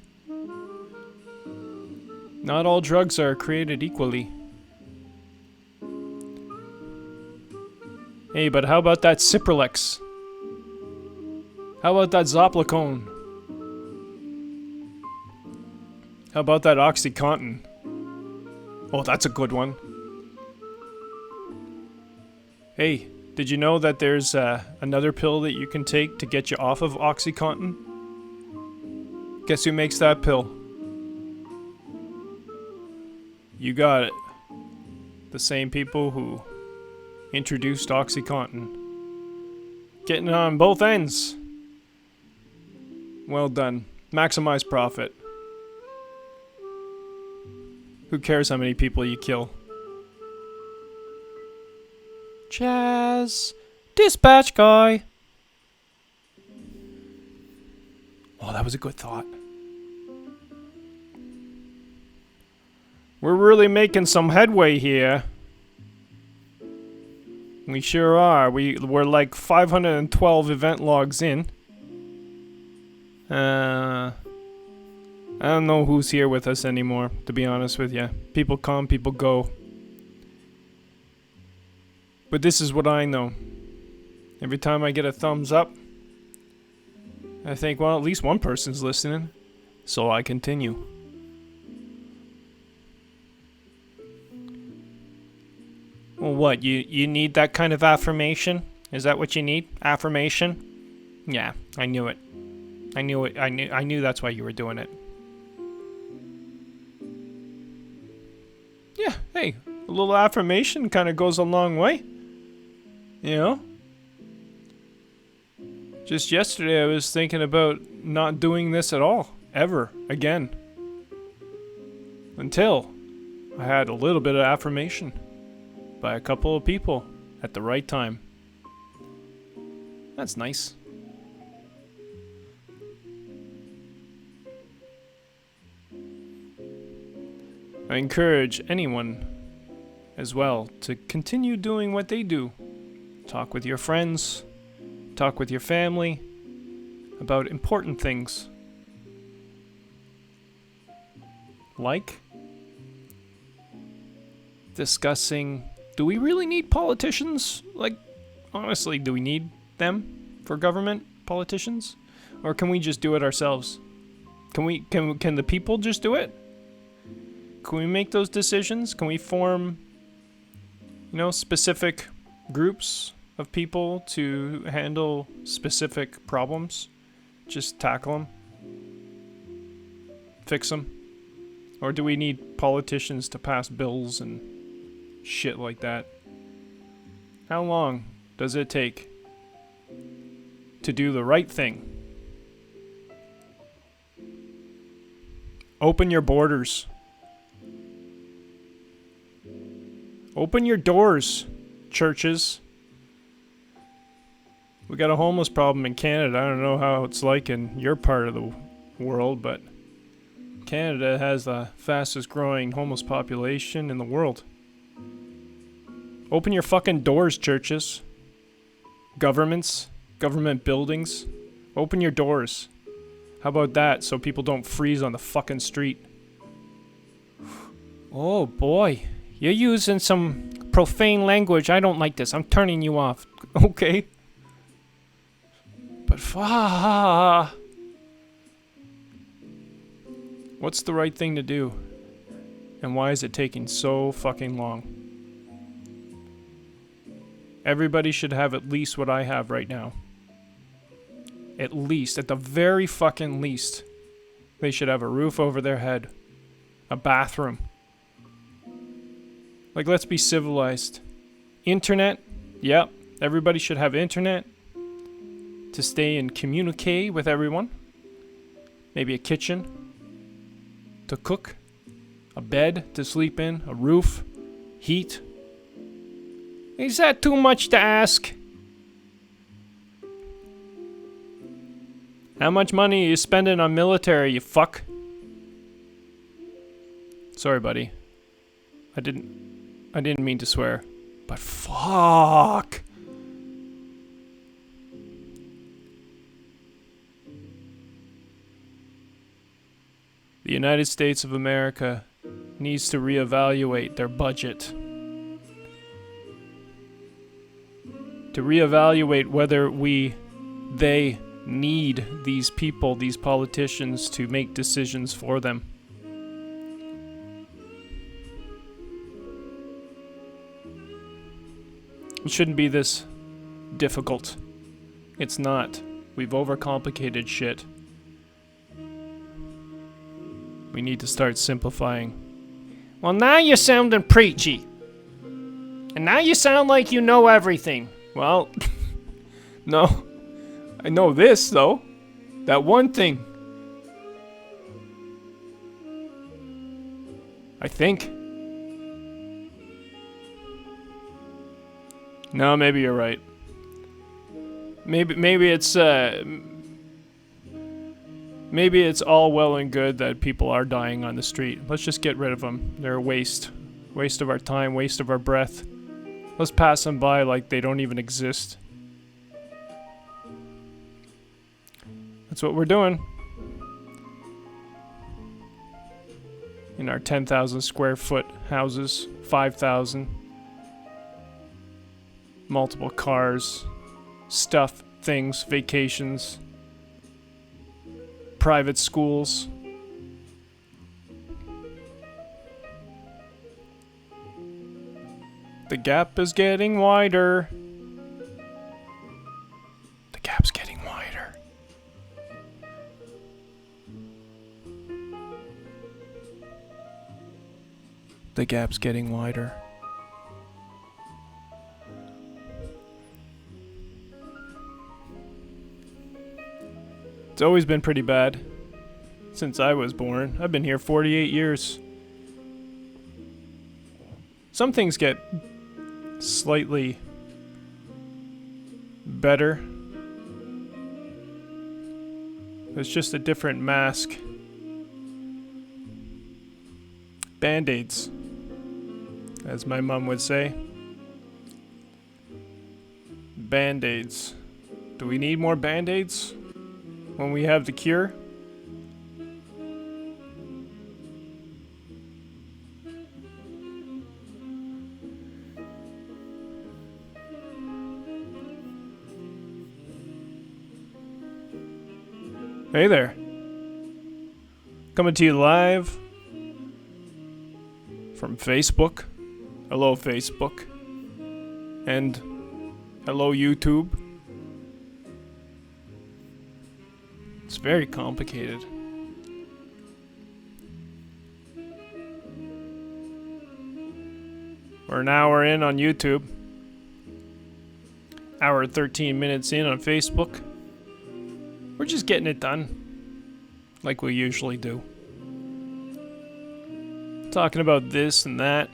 Speaker 1: Not all drugs are created equally. Hey, but how about that Cipralex? How about that Zoplicone? How about that OxyContin? Oh, that's a good one. Hey, did you know that there's another pill that you can take to get you off of OxyContin? Guess who makes that pill? You got it. The same people who introduced OxyContin. Getting it on both ends. Well done. Maximize profit. Who cares how many people you kill? Chaz, dispatch guy. Oh, that was a good thought. We're really making some headway here. We sure are. We're like 512 event logs in. I don't know who's here with us anymore, to be honest with you. People come, people go. But this is what I know. Every time I get a thumbs up, I think, well, at least one person's listening. So I continue. Well, what? You need that kind of affirmation? Is that what you need? Affirmation? Yeah, I knew it. I knew it. I knew that's why you were doing it. Yeah, hey, a little affirmation kind of goes a long way. You know? Just yesterday I was thinking about not doing this at all, ever, again. Until I had a little bit of affirmation by a couple of people at the right time. That's nice. I encourage anyone as well to continue doing what they do. Talk with your friends, talk with your family about important things. Like discussing, do we really need politicians? Like, honestly, do we need them for government, politicians? Or can we just do it ourselves? Can the people just do it? Can we make those decisions? Can we form, specific groups of people to handle specific problems? Just tackle them? Fix them? Or do we need politicians to pass bills and shit like that? How long does it take to do the right thing? Open your borders. Open your doors, churches. We got a homeless problem in Canada. I don't know how it's like in your part of the world, but Canada has the fastest growing homeless population in the world. Open your fucking doors, churches. Governments, government buildings. Open your doors. How about that, so people don't freeze on the fucking street? Oh boy. You're using some profane language. I don't like this. I'm turning you off. Okay. But what's the right thing to do? And why is it taking so fucking long? Everybody should have at least what I have right now. At least, at the very fucking least, they should have a roof over their head. A bathroom. Like, let's be civilized. Internet, yep, everybody should have internet to stay and communicate with everyone. Maybe a kitchen to cook, a bed to sleep in, a roof, heat. Is that too much to ask? How much money are you spending on military, you fuck? Sorry, buddy. I didn't mean to swear, but fuck. The United States of America needs to reevaluate their budget. To reevaluate whether they need these people, these politicians, to make decisions for them. It shouldn't be this difficult. It's not. We've overcomplicated shit. We need to start simplifying. Well, now you're sounding preachy. And now you sound like you know everything. Well, no. I know this, though. That one thing. I think. No, maybe you're right. Maybe it's all well and good that people are dying on the street. Let's just get rid of them. They're a waste of our time, waste of our breath. Let's pass them by like they don't even exist. That's what we're doing. In our 10,000 square foot houses, 5,000. Multiple cars, stuff, things, vacations, private schools. The gap is getting wider. The gap's getting wider. The gap's getting wider. It's always been pretty bad. Since I was born. I've been here 48 years. Some things get slightly better. It's just a different mask. Band-aids, as my mom would say. Band-aids. Do we need more band-aids when we have the cure? Hey there. Coming to you live from Facebook. Hello, Facebook. And hello, YouTube. It's very complicated. We're an hour in on YouTube. Hour 13 minutes in on Facebook. We're just getting it done, like we usually do. Talking about this and that.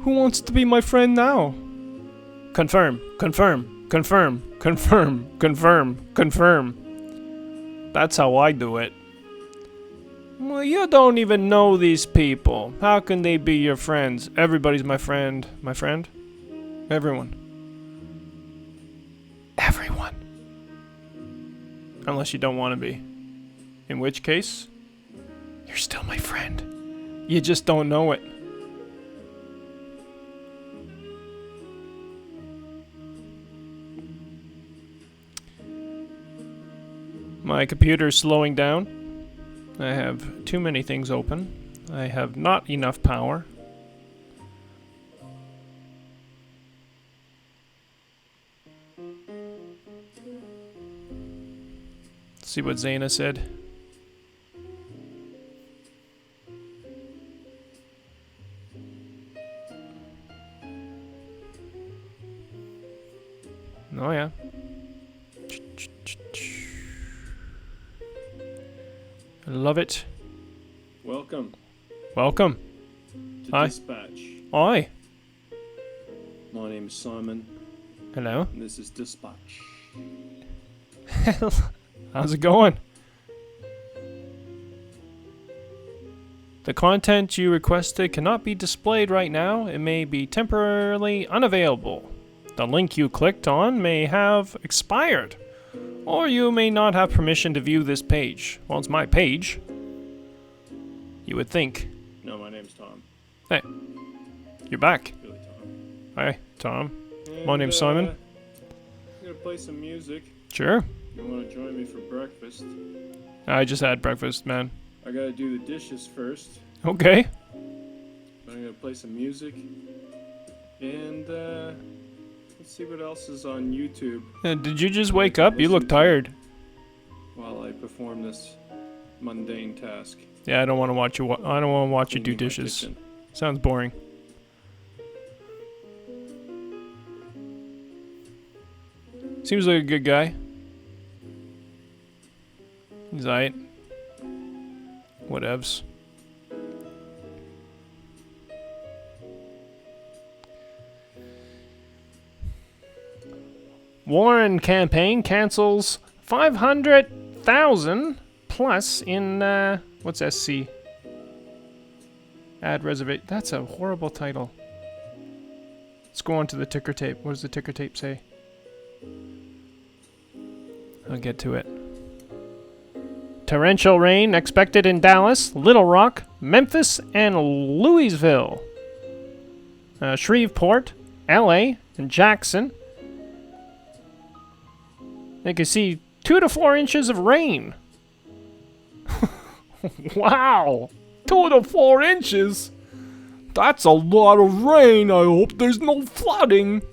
Speaker 1: Who wants to be my friend now? Confirm, confirm, confirm, confirm, confirm, confirm. That's how I do it. Well, you don't even know these people. How can they be your friends? Everybody's my friend. My friend? Everyone. Everyone. Unless you don't want to be. In which case, you're still my friend. You just don't know it. My computer's slowing down. I have too many things open. I have not enough power. See what Zaina said. Oh yeah. I love it.
Speaker 4: Welcome
Speaker 1: Welcome.
Speaker 4: to
Speaker 1: Hi.
Speaker 4: Dispatch.
Speaker 1: Oi.
Speaker 4: My name is Simon,
Speaker 1: Hello.
Speaker 4: and this is Dispatch.
Speaker 1: How's it going? The content you requested cannot be displayed right now. It may be temporarily unavailable. The link you clicked on may have expired. Or you may not have permission to view this page. Well, it's my page. You would think.
Speaker 4: No, my name's Tom.
Speaker 1: Hey, you're back.
Speaker 4: Really, Tom.
Speaker 1: Hi, Tom.
Speaker 4: And,
Speaker 1: My name's Simon.
Speaker 4: I'm gonna play some music.
Speaker 1: Sure.
Speaker 4: You wanna join me for breakfast?
Speaker 1: I just had breakfast, man.
Speaker 4: I gotta do the dishes first.
Speaker 1: Okay.
Speaker 4: But I'm gonna play some music. And, let's see what else is on YouTube
Speaker 1: Did you just wake up? You look tired.
Speaker 4: while I perform this mundane task.
Speaker 1: Yeah, I don't want to watch you. I don't want to watch you do
Speaker 4: Cleaning my
Speaker 1: dishes.
Speaker 4: kitchen.
Speaker 1: Sounds boring. Seems like a good guy. He's aight. Whatevs. Warren campaign cancels 500,000 plus in what's SC? Ad reservation. That's a horrible title. Let's go on to the ticker tape. What does the ticker tape say? I'll get to it. Torrential rain expected in Dallas, Little Rock, Memphis, and Louisville. Shreveport, LA, and Jackson. You can see 2 to 4 inches of rain. Wow! 2 to 4 inches? That's a lot of rain. I hope there's no flooding.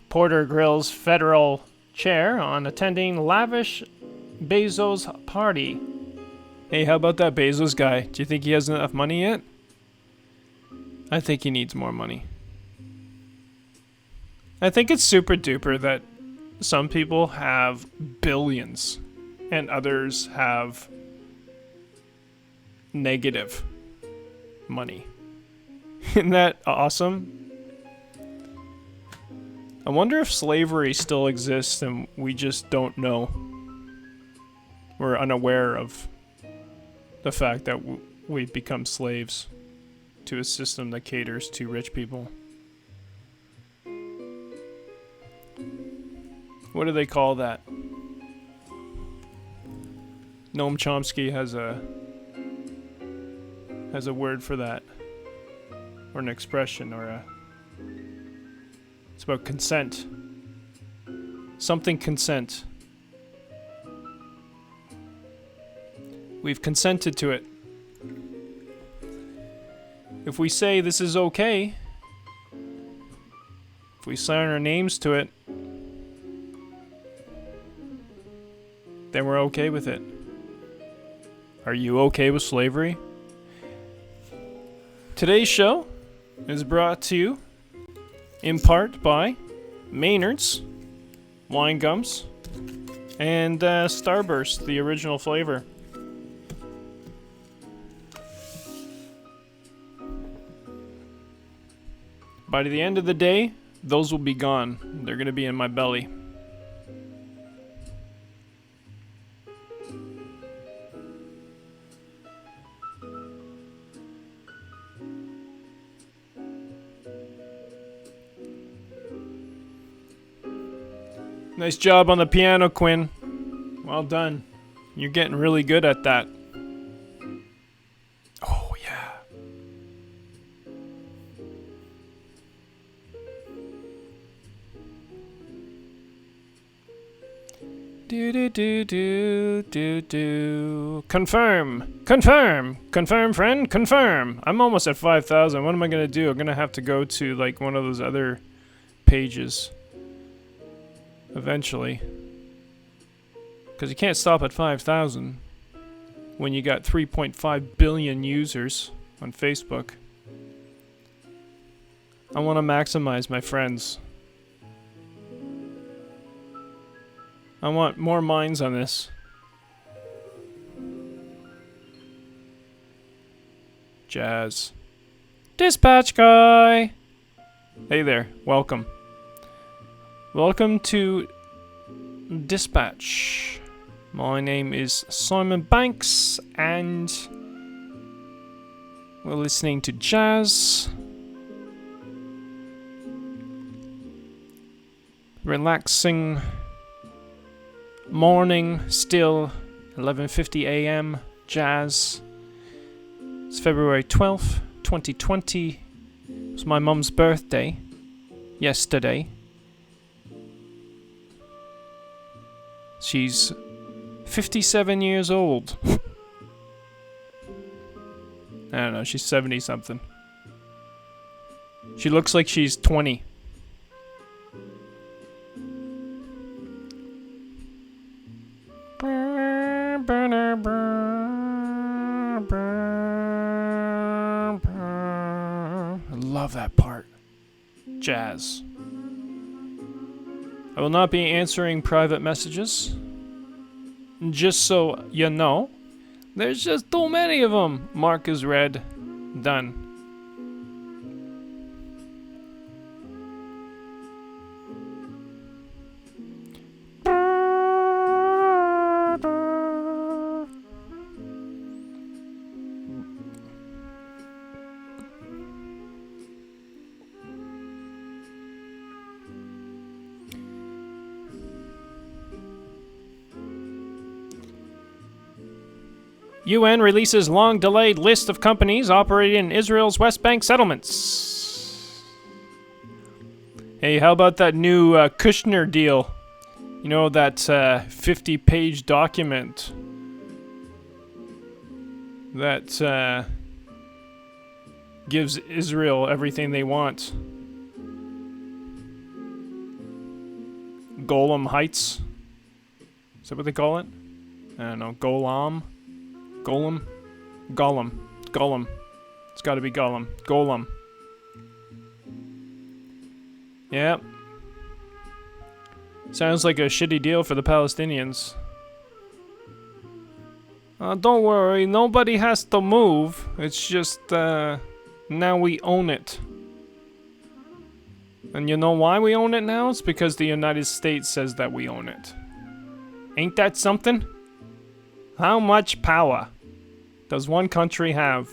Speaker 1: Porter grills federal chair on attending lavish Bezos party. Hey, how about that Bezos guy? Do you think he has enough money yet? I think he needs more money. I think it's super duper that some people have billions and others have negative money. Isn't that awesome? I wonder if slavery still exists and we just don't know. We're unaware of the fact that we've become slaves to a system that caters to rich people. What do they call that? Noam Chomsky has a word for that, or an expression, or a. It's about consent. Something consent. We've consented to it. If we say this is okay, if we sign our names to it, then we're okay with it. Are you okay with slavery? Today's show is brought to you in part by Maynard's Wine Gums and Starburst, the original flavor. By the end of the day, those will be gone. They're going to be in my belly. Nice job on the piano, Quinn. Well done. You're getting really good at that. Oh, yeah. Do do do do do do. Confirm. Confirm. Confirm, friend. Confirm. I'm almost at 5,000. What am I gonna do? I'm gonna have to go to like one of those other pages. Eventually. Because you can't stop at 5,000 when you got 3.5 billion users on Facebook. I want to maximize my friends. I want more minds on this. Jazz. Dispatch guy! Hey there, welcome. Welcome to Dispatch. My name is Simon Banks, and we're listening to jazz. Relaxing morning, still 11:50 a.m. jazz. It's February 12th, 2020. It was my mum's birthday yesterday. She's 57 years old. I don't know, she's 70 something. She looks like she's 20. I love that part. Jazz. I will not be answering private messages. Just so you know, there's just too many of them. Mark is red. Done. UN releases long-delayed list of companies operating in Israel's West Bank settlements. Hey, how about that new Kushner deal? You know, that 50-page document that gives Israel everything they want. Golem Heights? Is that what they call it? I don't know. Golem? It's gotta be Gollum. Golem. Yep. Sounds like a shitty deal for the Palestinians. Don't worry, nobody has to move. It's just, now we own it. And you know why we own it now? It's because the United States says that we own it. Ain't that something? How much power does one country have?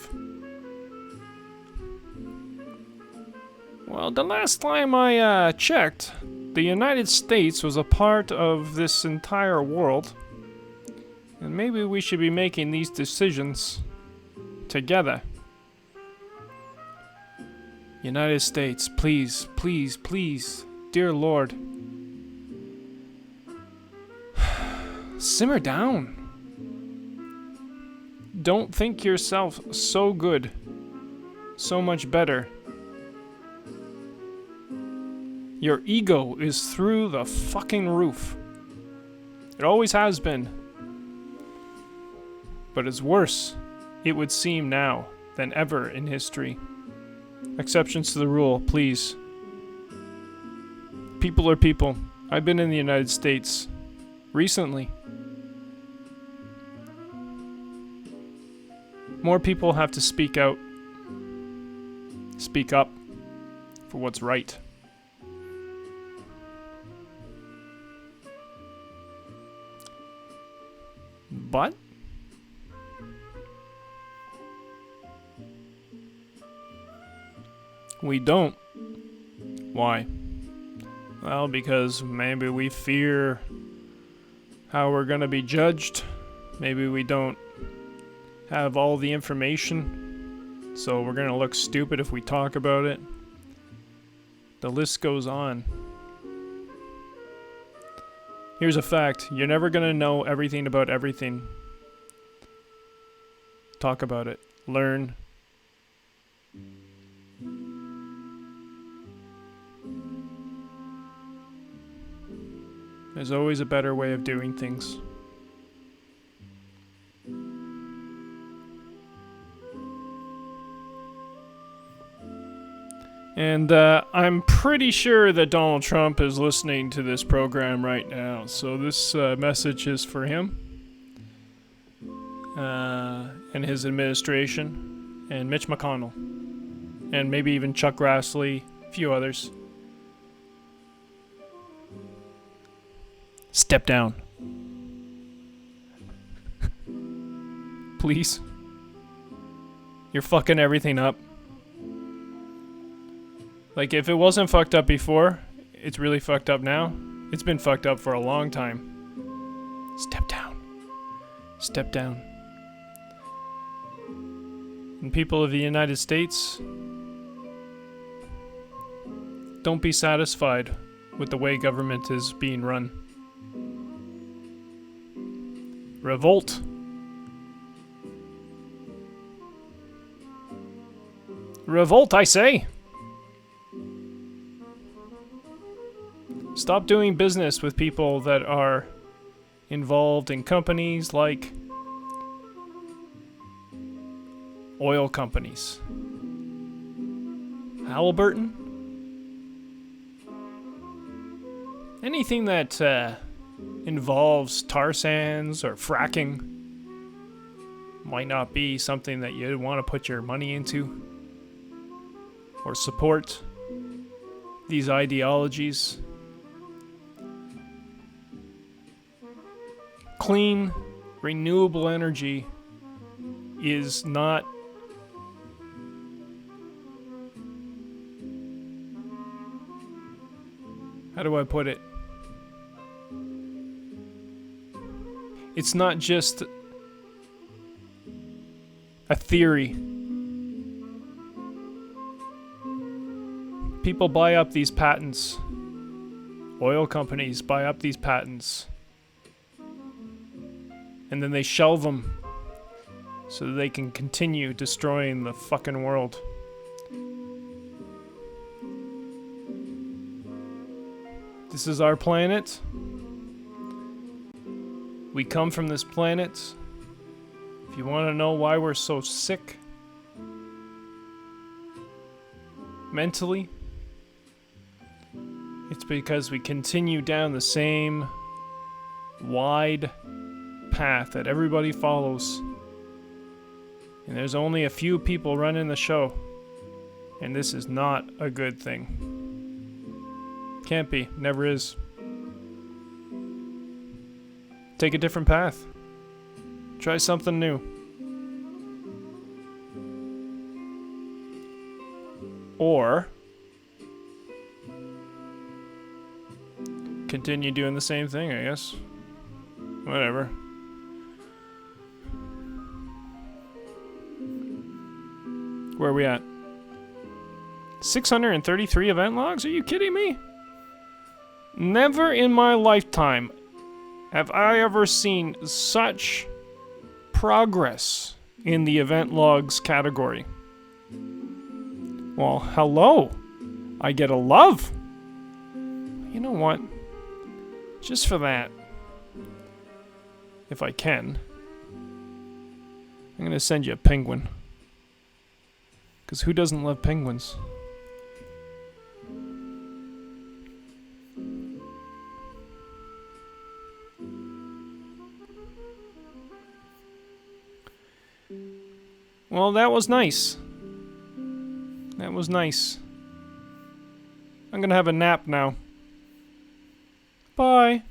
Speaker 1: Well, the last time I checked, the United States was a part of this entire world. And maybe we should be making these decisions together. United States, please, please, please, dear Lord. Simmer down. Don't think yourself so good, so much better. Your ego is through the fucking roof. It always has been. But it's worse, it would seem now, than ever in history. Exceptions to the rule, please. People are people. I've been in the United States recently. More people have to speak out. Speak up for what's right. But we don't. Why? Well, because maybe we fear how we're gonna be judged. Maybe we don't have all the information, so we're gonna look stupid if we talk about it. The list goes on. Here's a fact. You're never gonna know everything about everything. Talk about it. Learn. There's always a better way of doing things. And I'm pretty sure that Donald Trump is listening to this program right now. So this message is for him and his administration and Mitch McConnell and maybe even Chuck Grassley, a few others. Step down. Please. You're fucking everything up. Like, if it wasn't fucked up before, it's really fucked up now. It's been fucked up for a long time. Step down. Step down. And people of the United States, don't be satisfied with the way government is being run. Revolt. Revolt, I say! Stop doing business with people that are involved in companies like oil companies. Halliburton? Anything that involves tar sands or fracking might not be something that you'd want to put your money into or support these ideologies. Clean, renewable energy is not how do I put it? It's not just a theory. People buy up these patents. Oil companies buy up these patents. And then they shelve them so that they can continue destroying the fucking world. This is our planet. We come from this planet. If you want to know why we're so sick mentally, It's because we continue down the same wide path that everybody follows. And there's only a few people running the show. And this is not a good thing. Can't be. Never is. Take a different path. Try something new. Or continue doing the same thing, I guess. Whatever. Where are we at? 633 event logs? Are you kidding me? Never in my lifetime have I ever seen such progress in the event logs category. Well, hello. I get a love. You know what? Just for that, if I can, I'm gonna send you a penguin. Because who doesn't love penguins? Well, that was nice. That was nice. I'm gonna have a nap now. Bye.